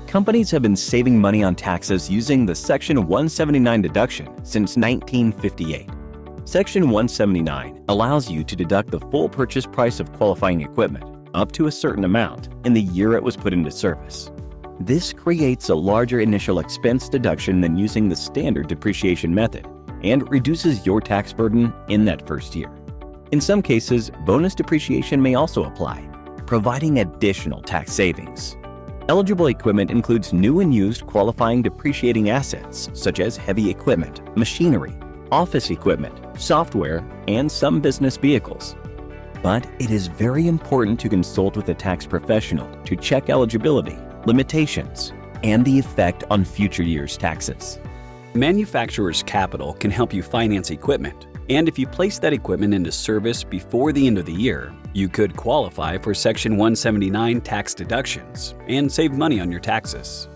Companies have been saving money on taxes using the Section 179 deduction since 1958. Section 179 allows you to deduct the full purchase price of qualifying equipment, up to a certain amount, in the year it was put into service. This creates a larger initial expense deduction than using the standard depreciation method and reduces your tax burden in that first year. In some cases, bonus depreciation may also apply, providing additional tax savings. Eligible equipment includes new and used qualifying depreciating assets such as heavy equipment, machinery, office equipment, software, and some business vehicles. But it is very important to consult with a tax professional to check eligibility, limitations, and the effect on future years' taxes. Manufacturer's capital can help you finance equipment, and if you place that equipment into service before the end of the year, you could qualify for Section 179 tax deductions and save money on your taxes.